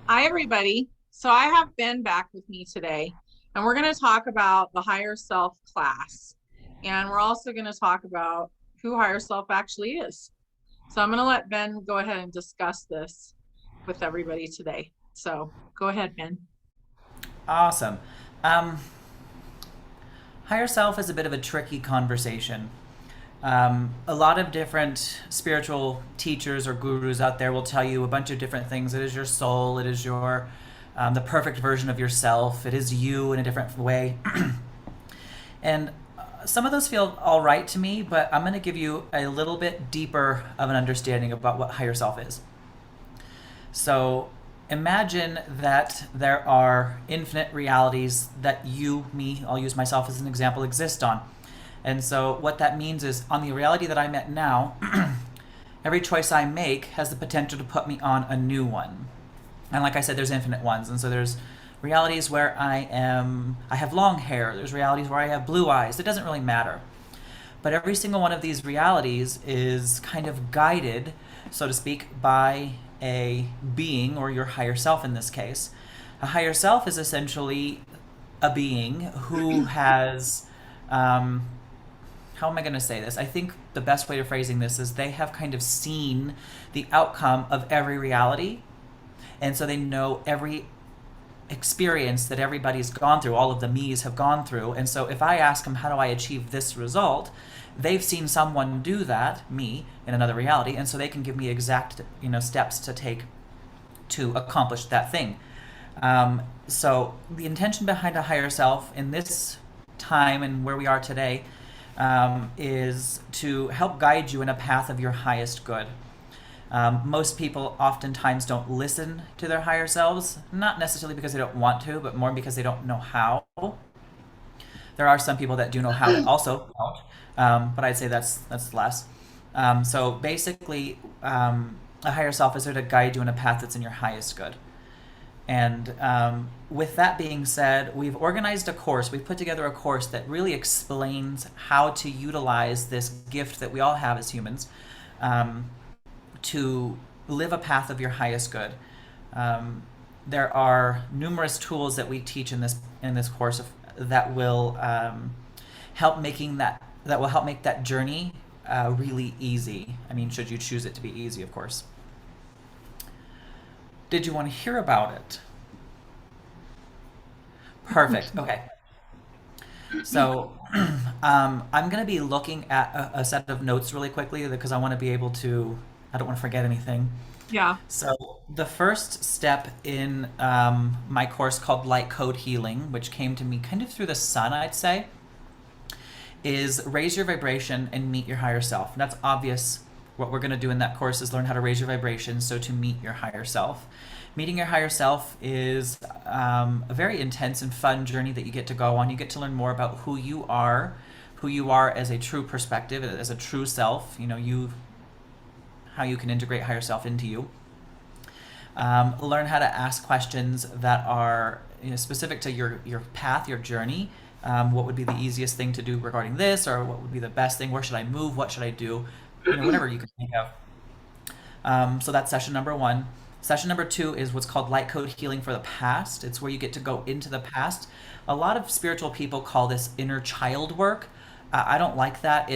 Hi, everybody. So I have Ben back with me today, and we're going to talk about the higher self class. And we're also going to talk about who higher self actually is. So I'm going to let Ben go ahead and discuss this with everybody today. So go ahead, Ben. Awesome. Um, Higher self is a bit of a tricky conversation. A lot of different spiritual teachers or gurus out there will tell you a bunch of different things. It is your soul. It is your the perfect version of yourself. It is you in a different way. And some of those feel all right to me, but I'm going to give you a little bit deeper of an understanding about what higher self is. So imagine that there are infinite realities that you, me, I'll use myself as an example, exist on. And so what that means is on the reality that I'm at now, every choice I make has the potential to put me on a new one. And like I said, there's infinite ones. And so there's realities where I have long hair. There's realities where I have blue eyes. It doesn't really matter. But every single one of these realities is kind of guided, so to speak, by a being, or your higher self in this case. A higher self is essentially a being who has, um, how am I going to say this? I think the best way of phrasing this is they have kind of seen the outcome of every reality. And so they know every experience that everybody's gone through, all of the me's have gone through. And so if I ask them, how do I achieve this result? They've seen someone do that, me, in another reality, and so they can give me exact, steps to take to accomplish that thing. So the intention behind a higher self in this time and where we are today is to help guide you in a path of your highest good. Most people oftentimes don't listen to their higher selves, not necessarily because they don't want to, but more because they don't know how. There are some people that do know how that also don't, but I'd say that's less. So basically, a higher self is there to guide you in a path that's in your highest good. And with that being said, we've organized a course. We've put together a course that really explains how to utilize this gift that we all have as humans um, to live a path of your highest good. There are numerous tools that we teach in this course that will help make that journey really easy. I mean, should you choose it to be easy, of course. Did you want to hear about it? Perfect. Okay. So I'm going to be looking at a set of notes really quickly because I want to be able to, I don't want to forget anything. Yeah. So the first step in my course called Light Code Healing, which came to me kind of through the sun, I'd say, is raise your vibration and meet your higher self. And that's obvious. What we're going to do in that course is learn how to raise your vibration, so to meet your higher self. Meeting your higher self is a very intense and fun journey that you get to go on. You get to learn more about who you are as a true perspective, as a true self. How you can integrate higher self into you. Learn how to ask questions that are specific to your path, your journey. What would be the easiest thing to do regarding this, or what would be the best thing? Where should I move? What should I do? Whatever you can think of. So that's session number one. Session number two is what's called Light Code Healing for the Past. It's where you get to go into the past. A lot of spiritual people call this inner child work. I don't like that.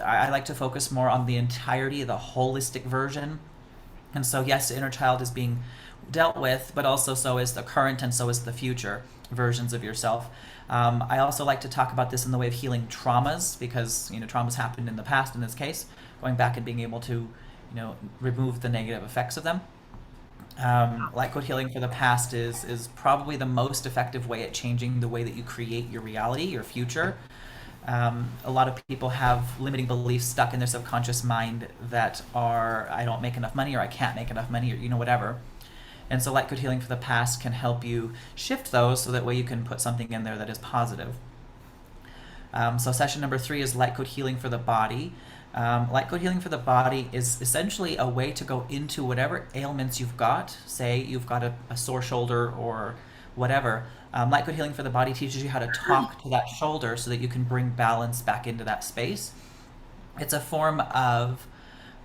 I like to focus more on the entirety, the holistic version. And so, yes, the inner child is being dealt with, but also so is the current and so is the future versions of yourself. I also like to talk about this in the way of healing traumas because traumas happened in the past in this case, going back and being able to remove the negative effects of them. Light code healing for the past is probably the most effective way at changing the way that you create your reality, your future. A lot of people have limiting beliefs stuck in their subconscious mind that are, I don't make enough money, or I can't make enough money, or whatever. And so light code healing for the past can help you shift those so that way you can put something in there that is positive. So session number three is light code healing for the body. Light code healing for the body is essentially a way to go into whatever ailments you've got. Say you've got a sore shoulder or whatever. Light code healing for the body teaches you how to talk to that shoulder so that you can bring balance back into that space. It's a form of,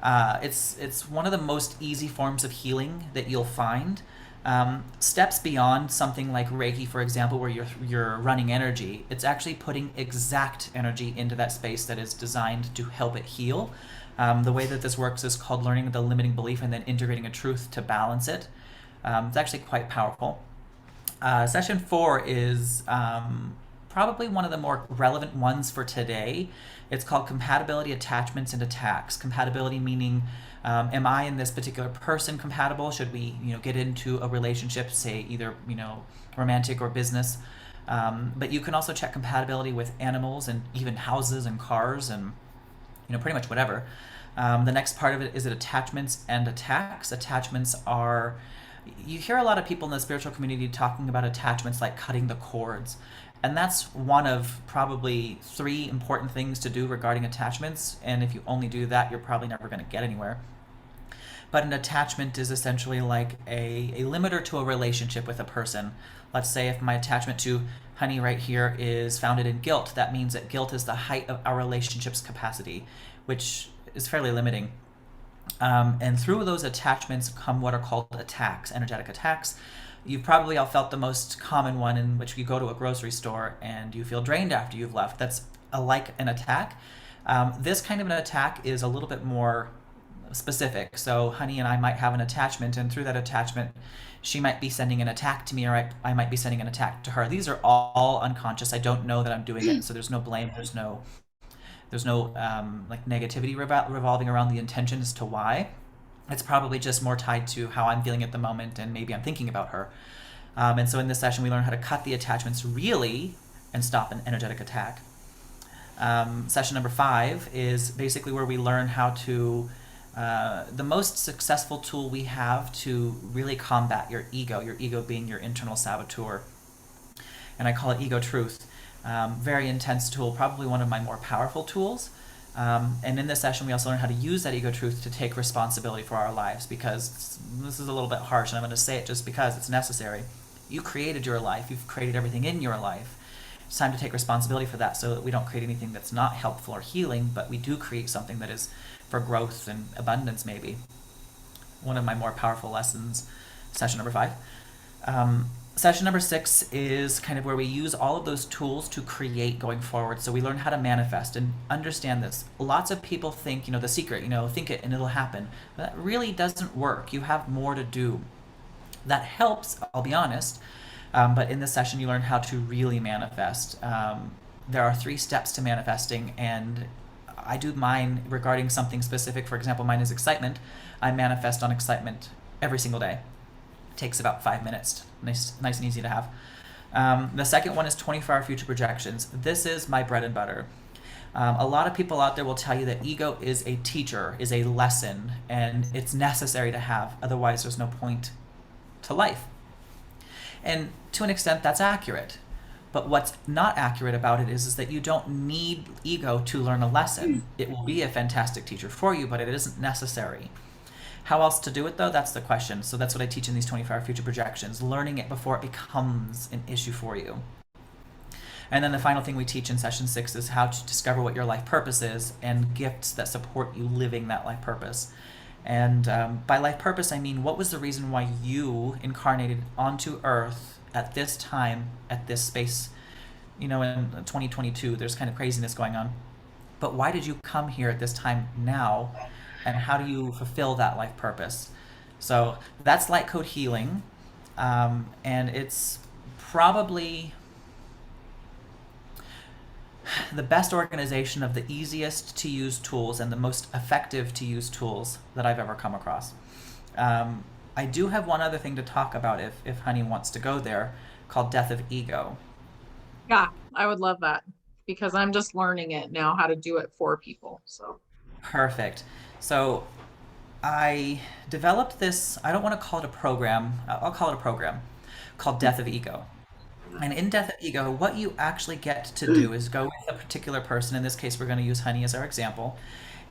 it's one of the most easy forms of healing that you'll find. Steps beyond something like Reiki, for example, where you're running energy. It's actually putting exact energy into that space that is designed to help it heal. The way that this works is called learning the limiting belief and then integrating a truth to balance it. It's actually quite powerful. Session 4 is probably one of the more relevant ones for today. It's called compatibility, attachments, and attacks. Compatibility meaning, am I and this particular person compatible? Should we, get into a relationship, say either, romantic or business? But you can also check compatibility with animals and even houses and cars and, pretty much whatever. The next part of it is attachments and attacks. Attachments are, you hear a lot of people in the spiritual community talking about attachments like cutting the cords. And that's one of probably 3 important things to do regarding attachments. And if you only do that, you're probably never going to get anywhere. But an attachment is essentially like a limiter to a relationship with a person. Let's say if my attachment to Honey right here is founded in guilt, that means that guilt is the height of our relationship's capacity, which is fairly limiting. And through those attachments come what are called attacks, energetic attacks. You've probably all felt the most common one, in which you go to a grocery store and you feel drained after you've left. That's like an attack. This kind of an attack is a little bit more specific. So Honey and I might have an attachment, and through that attachment, she might be sending an attack to me, or I might be sending an attack to her. These are all unconscious. I don't know that I'm doing it, so there's no blame. There's no like negativity revolving around the intention as to why. It's probably just more tied to how I'm feeling at the moment, and maybe I'm thinking about her. And so in this session, we learn how to cut the attachments really and stop an energetic attack. Session number 5 is basically where we learn how to, the most successful tool we have to really combat your ego being your internal saboteur. And I call it ego truth. Very intense tool, probably one of my more powerful tools. And in this session, we also learn how to use that ego truth to take responsibility for our lives, because this is a little bit harsh, and I'm going to say it just because it's necessary. You created your life. You've created everything in your life. It's time to take responsibility for that, so that we don't create anything that's not helpful or healing, but we do create something that is for growth and abundance, maybe. One of my more powerful lessons, session number 5. Session number 6 is kind of where we use all of those tools to create going forward. So we learn how to manifest and understand this. Lots of people think, the secret, think it and it'll happen. But that really doesn't work. You have more to do. That helps, I'll be honest. But in this session, you learn how to really manifest. There are 3 steps to manifesting, and I do mine regarding something specific. For example, mine is excitement. I manifest on excitement every single day. Takes about 5 minutes. Nice and easy to have. The second one is 24-hour future projections. This is my bread and butter. A lot of people out there will tell you that ego is a teacher, is a lesson, and it's necessary to have. Otherwise, there's no point to life. And to an extent, that's accurate. But what's not accurate about it is that you don't need ego to learn a lesson. It will be a fantastic teacher for you, but it isn't necessary. How else to do it, though? That's the question. So that's what I teach in these 24-hour future projections, learning it before it becomes an issue for you. And then the final thing we teach in session 6 is how to discover what your life purpose is and gifts that support you living that life purpose. And by life purpose, I mean, what was the reason why you incarnated onto Earth at this time, at this space? In 2022, there's kind of craziness going on. But why did you come here at this time now? And how do you fulfill that life purpose? So that's Light Code Healing. And it's probably the best organization of the easiest to use tools and the most effective to use tools that I've ever come across. I do have one other thing to talk about if Honey wants to go there, called Death of Ego. Yeah, I would love that, because I'm just learning it now, how to do it for people. So Perfect. So I developed this, I don't want to call it a program, I'll call it a program called Death of Ego. And in Death of Ego, what you actually get to do is go with a particular person. In this case, we're going to use Honey as our example.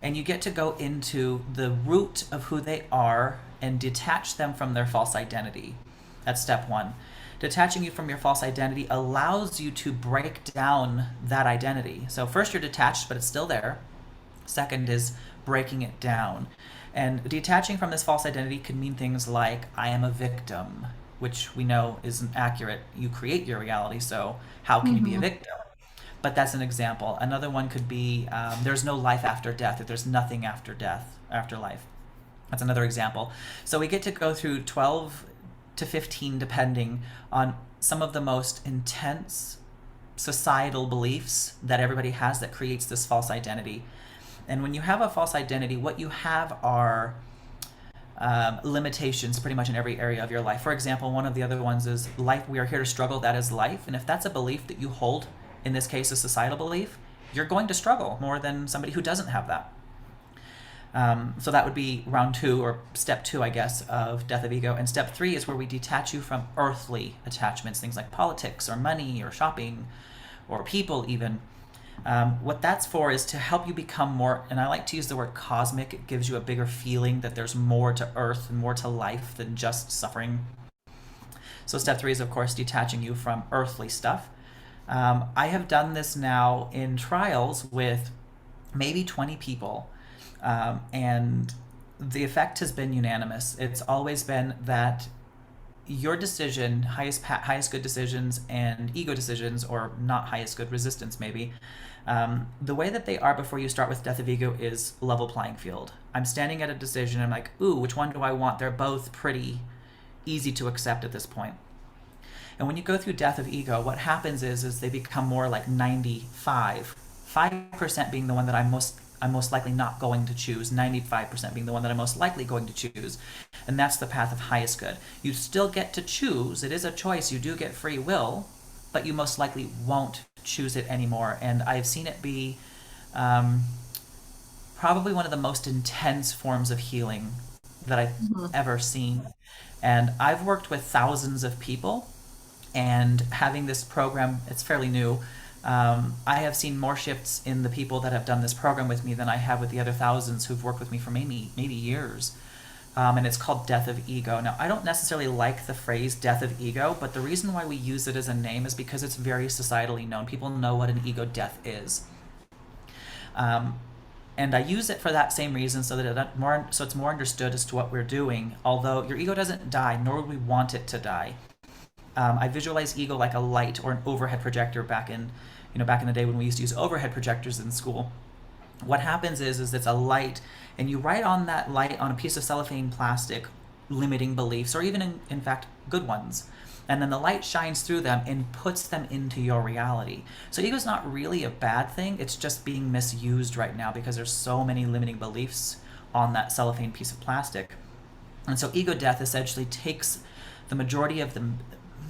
And you get to go into the root of who they are and detach them from their false identity. That's step 1. Detaching you from your false identity allows you to break down that identity. So first you're detached, but it's still there. Second is breaking it down. And detaching from this false identity could mean things like, I am a victim, which we know isn't accurate. You create your reality, so how can you be a Hmm. victim? But that's an example. Another one could be, there's no life after death, that there's nothing after death, after life. That's another example. So we get to go through 12 to 15, depending on some of the most intense societal beliefs that everybody has that creates this false identity. And when you have a false identity, what you have are limitations pretty much in every area of your life. For example, one of the other ones is life. We are here to struggle. That is life. And if that's a belief that you hold, in this case, a societal belief, you're going to struggle more than somebody who doesn't have that. So that would be round 2, or step 2, I guess, of death of ego. And step 3 is where we detach you from earthly attachments, things like politics or money or shopping or people even. What that's for is to help you become more, and I like to use the word cosmic. It gives you a bigger feeling that there's more to earth and more to life than just suffering. So step 3 is, of course, detaching you from earthly stuff. I have done this now in trials with maybe 20 people, and the effect has been unanimous. It's always been that your decision, highest good decisions and ego decisions, or not highest good resistance maybe, the way that they are before you start with death of ego is level playing field. I'm standing at a decision. I'm like, ooh, which one do I want? They're both pretty easy to accept at this point. And when you go through death of ego, what happens is they become more like 95, 5% being the one that I'm most likely not going to choose, 95% being the one that I'm most likely going to choose. And that's the path of highest good. You still get to choose. It is a choice. You do get free will, but you most likely won't choose it anymore. And I've seen it be um, probably one of the most intense forms of healing that I've Hmm. ever seen. And I've worked with thousands of people, and having this program, it's fairly new. I have seen more shifts in the people that have done this program with me than I have with the other thousands who've worked with me for maybe years. And it's called Death of Ego. Now, I don't necessarily like the phrase Death of Ego, but the reason why we use it as a name is because it's very societally known. People know what an ego death is. Um, and I use it for that same reason, so that it's more understood as to what we're doing. Although your ego doesn't die, nor would we want it to die. I visualize ego like a light or an overhead projector back in the day when we used to use overhead projectors in school. What happens is it's a light, and you write on that light on a piece of cellophane plastic limiting beliefs, or even in fact good ones. And then the light shines through them and puts them into your reality. So ego is not really a bad thing. It's just being misused right now because there's so many limiting beliefs on that cellophane piece of plastic. And so ego death essentially takes the majority of the,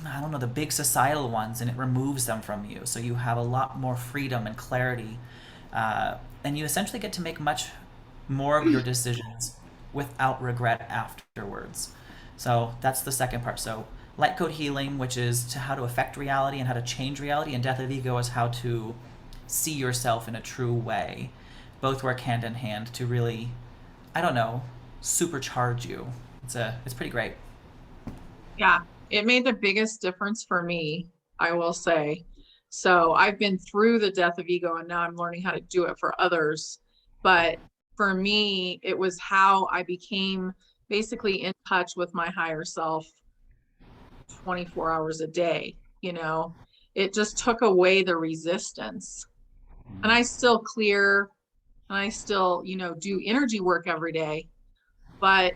I don't know, the big societal ones, and it removes them from you. So you have a lot more freedom and clarity. And you essentially get to make much more of your decisions without regret afterwards. So that's the second part. So light code healing, which is to how to affect reality and how to change reality, and death of ego is how to see yourself in a true way. Both work hand in hand to really, I don't know, supercharge you. It's pretty great. Yeah, it made the biggest difference for me, I will say. So I've been through the death of ego, and now I'm learning how to do it for others. But for me, it was how I became basically in touch with my higher self 24 hours a day. You know, it just took away the resistance. And I still clear, and I still, do energy work every day, but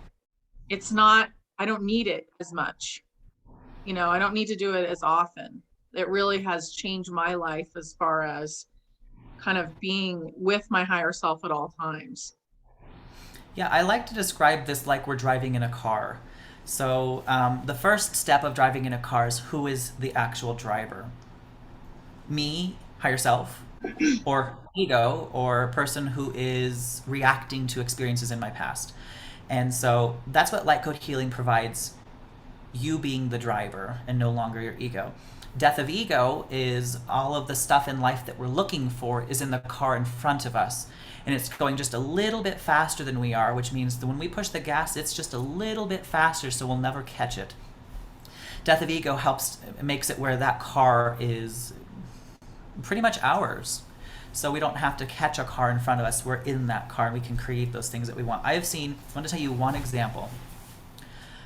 it's not, I don't need it as much. I don't need to do it as often. It really has changed my life as far as kind of being with my higher self at all times. Yeah, I like to describe this like we're driving in a car. So, the first step of driving in a car is, who is the actual driver? Me, higher self, or ego, or a person who is reacting to experiences in my past. And so that's what light code healing provides, you being the driver and no longer your ego. Death of ego is all of the stuff in life that we're looking for is in the car in front of us. And it's going just a little bit faster than we are, which means that when we push the gas, it's just a little bit faster, so we'll never catch it. Death of ego makes it where that car is pretty much ours. so we don't have to catch a car in front of us. We're in that car and we can create those things that we want. I want to tell you one example.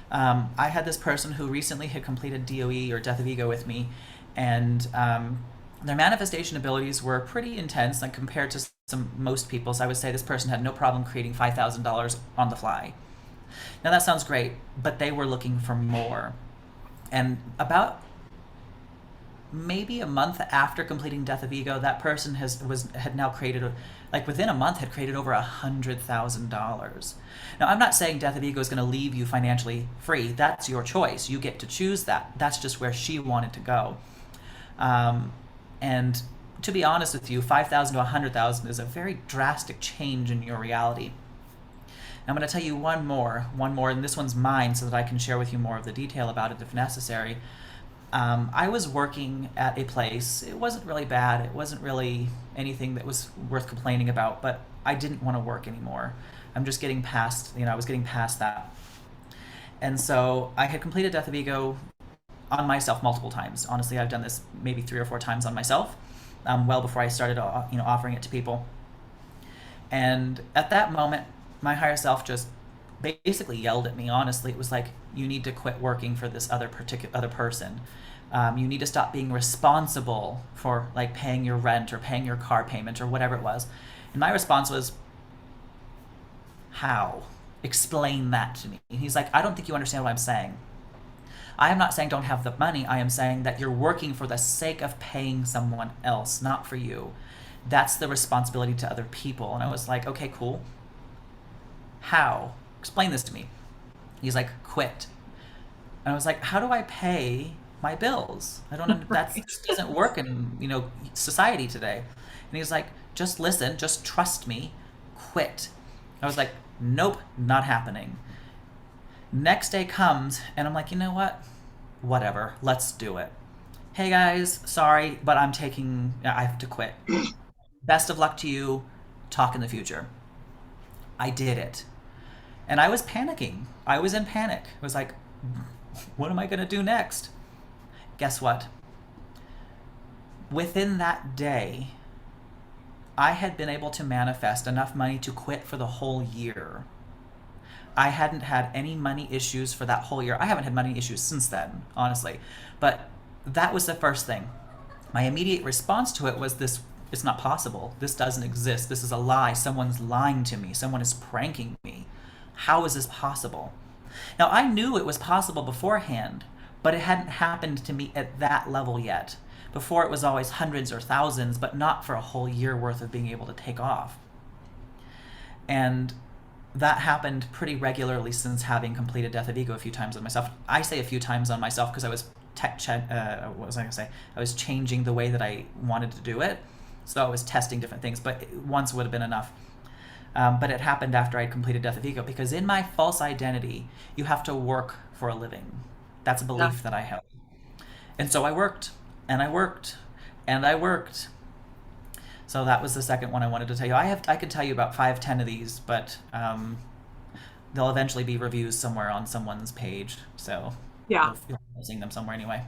I had this person who recently had completed DOE or Death of Ego with me, and their manifestation abilities were pretty intense, like compared to most people's. I would say this person had no problem creating $5,000 on the fly. Now that sounds great, but they were looking for more. And about maybe a month after completing Death of Ego, that person had now created, like within a month, had created over $100,000. Now, I'm not saying Death of Ego is going to leave you financially free. That's your choice. You get to choose that. That's just where she wanted to go. And to be honest with you, 5,000 to 100,000 is a very drastic change in your reality. Now, I'm going to tell you one more, and this one's mine, so that I can share with you more of the detail about it if necessary. I was working at a place. It wasn't really bad. It wasn't really anything that was worth complaining about, but I didn't want to work anymore. I'm just getting past, I was getting past that. And so I had completed Death of Ego on myself multiple times. Honestly, I've done this maybe 3 or 4 times on myself, well before I started, offering it to people. And at that moment, my higher self just basically yelled at me. Honestly, it was like, you need to quit working for this other person. You need to stop being responsible for like paying your rent or paying your car payment or whatever it was. And my response was, how? Explain that to me. And he's like, I don't think you understand what I'm saying. I am not saying don't have the money. I am saying that you're working for the sake of paying someone else, not for you. That's the responsibility to other people. And I was like, okay, cool. How? Explain this to me. He's like, quit. And I was like, how do I pay my bills? I don't know. That Right. just doesn't work in, society today. And he's like, just listen, just trust me, quit. I was like, nope, not happening. Next day comes, and I'm like, you know what? Whatever, let's do it. Hey guys, sorry, but I have to quit. Best of luck to you. Talk in the future. I did it. And I was panicking. I was in panic. I was like, what am I going to do next? Guess what? Within that day, I had been able to manifest enough money to quit for the whole year. I hadn't had any money issues for that whole year. I haven't had money issues since then, honestly. But that was the first thing. My immediate response to it was this: it's not possible. This doesn't exist. This is a lie. Someone's lying to me. Someone is pranking me. How is this possible? Now, I knew it was possible beforehand, but it hadn't happened to me at that level yet. Before, it was always hundreds or thousands, but not for a whole year worth of being able to take off. And that happened pretty regularly since having completed Death of Ego a few times on myself. I say a few times on myself because I was what was I gonna say? I was changing the way that I wanted to do it, so I was testing different things. But once would have been enough. But it happened after I completed Death of Ego, because in my false identity, you have to work for a living. That's a Yeah. belief that I held, and so I worked, and I worked, and I worked. So that was the second one I wanted to tell you. I could tell you about 5, 10 of these, but they'll eventually be reviews somewhere on someone's page. So Yeah. you'll seeing them somewhere anyway.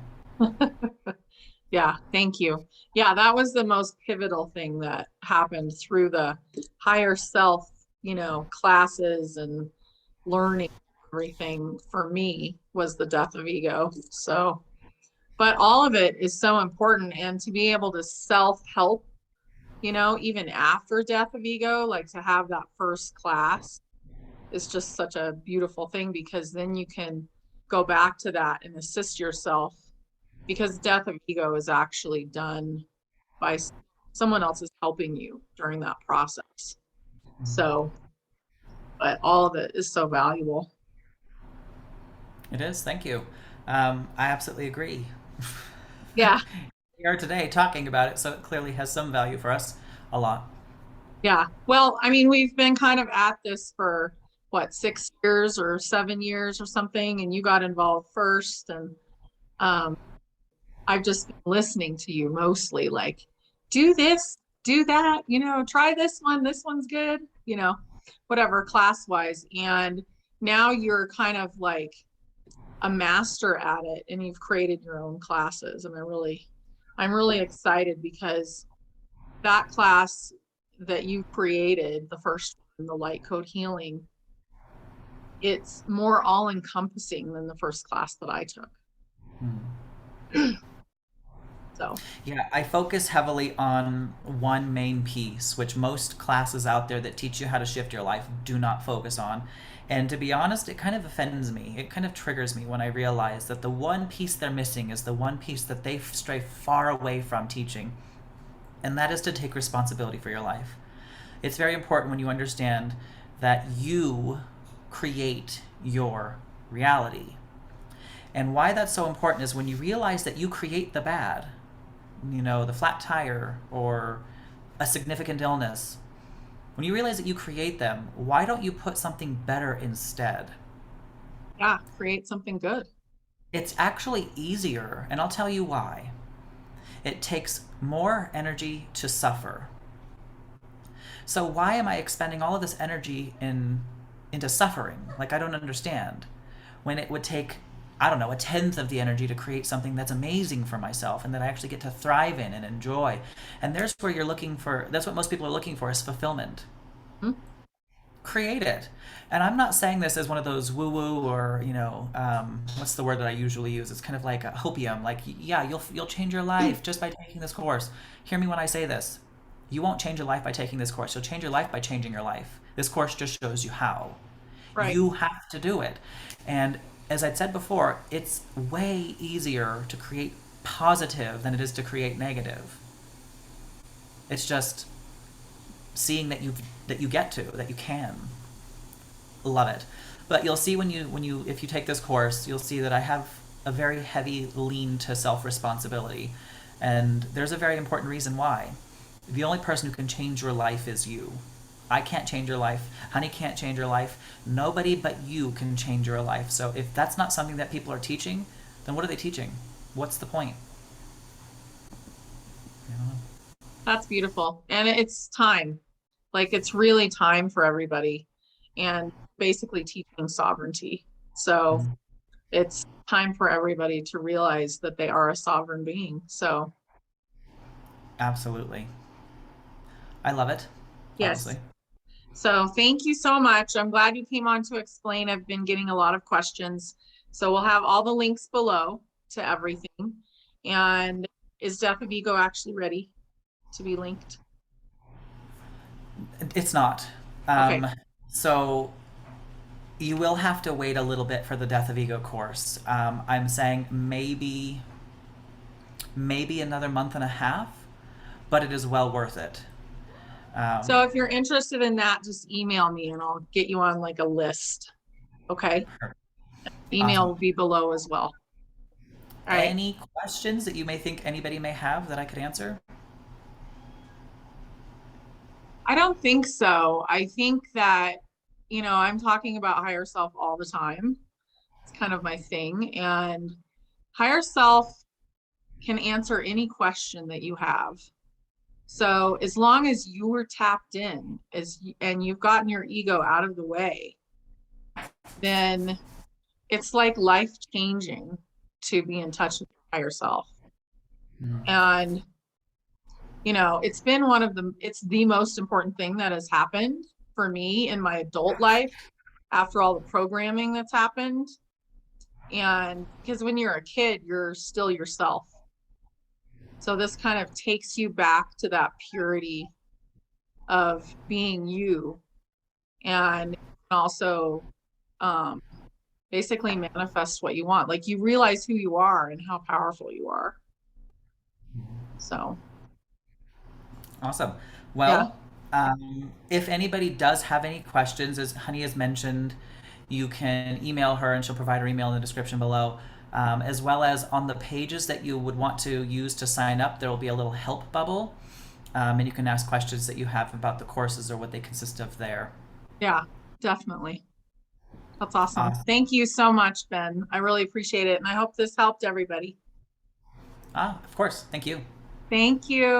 Yeah. Thank you. Yeah. That was the most pivotal thing that happened through the higher self, classes and learning everything for me was the death of ego. So, but all of it is so important. And to be able to self-help, even after death of ego, like to have that first class is just such a beautiful thing, because then you can go back to that and assist yourself, because death of ego is actually done by someone else is helping you during that process. So, but all of it is so valuable. It is. Thank you. I absolutely agree. Yeah. We are today talking about it, so it clearly has some value for us. A lot. Yeah. Well, I mean, we've been kind of at this for what, 6 years or 7 years or something, and you got involved first. And um, I've just been listening to you mostly, like, do this, do that, try this one's good, whatever class wise. And now you're kind of like a master at it, and you've created your own classes. And I'm really excited, because that class that you created, the first one, the light code healing, it's more all encompassing than the first class that I took. So, Yeah, I focus heavily on one main piece, which most classes out there that teach you how to shift your life do not focus on. And to be honest, it kind of offends me. It kind of triggers me when I realize that the one piece they're missing is the one piece that they stray far away from teaching, and that is to take responsibility for your life. It's very important when you understand that you create your reality. And why that's so important is when you realize that you create the bad, the flat tire or a significant illness, when you realize that you create them, why don't you put something better instead? yeah, create something good. It's actually easier, and I'll tell you why. It takes more energy to suffer. So why am I expending all of this energy into suffering? Like, I don't understand. When it would take, I don't know, a tenth of the energy to create something that's amazing for myself and that I actually get to thrive in and enjoy. And there's where you're looking for, that's what most people are looking for, is fulfillment. Hmm. Create it. And I'm not saying this as one of those woo woo or, what's the word that I usually use? It's kind of like a hopium. Like, yeah, you'll change your life just by taking this course. Hear me when I say this. You won't change your life by taking this course. You'll change your life by changing your life. This course just shows you how. Right. You have to do it. And as I'd said before, it's way easier to create positive than it is to create negative. It's just seeing that you get to, that you can. Love it. But you'll see when you if you take this course, you'll see that I have a very heavy lean to self-responsibility. And there's a very important reason why. The only person who can change your life is you. I can't change your life. Honey can't change your life. Nobody but you can change your life. So if that's not something that people are teaching, then what are they teaching? What's the point? You know? That's beautiful. And it's time. Like it's really time for everybody and basically teaching sovereignty. So Mhm. it's time for everybody to realize that they are a sovereign being. So, Absolutely. I love it, yes. honestly. So, thank you so much. I'm glad you came on to explain. I've been getting a lot of questions. So, we'll have all the links below to everything. And is Death of Ego actually ready to be linked? It's not. Okay. Um, so you will have to wait a little bit for the Death of Ego course. I'm saying maybe another month and a half, but it is well worth it. Um, So, if you're interested in that, just email me and I'll get you on like a list. Okay. Email awesome. will be below as well. All right. Any questions that you may think anybody may have that I could answer? I don't think so. I think that, I'm talking about higher self all the time. It's kind of my thing. And higher self can answer any question that you have. So as long as you were tapped in and you've gotten your ego out of the way, then it's like life changing to be in touch with your higher self. And it's the most important thing that has happened for me in my adult life after all the programming that's happened. And because when you're a kid, you're still yourself. So this kind of takes you back to that purity of being you and also um, basically manifest what you want. Like you realize who you are and how powerful you are. So, Awesome. yeah, Well, if anybody does have any questions, as Honey has mentioned, you can email her and she'll provide her email in the description below. As well as on the pages that you would want to use to sign up, there will be a little help bubble. And you can ask questions that you have about the courses or what they consist of there. yeah, definitely. That's awesome. Awesome. Thank you so much, Ben. I really appreciate it. And I hope this helped everybody. Of course. Thank you. Thank you.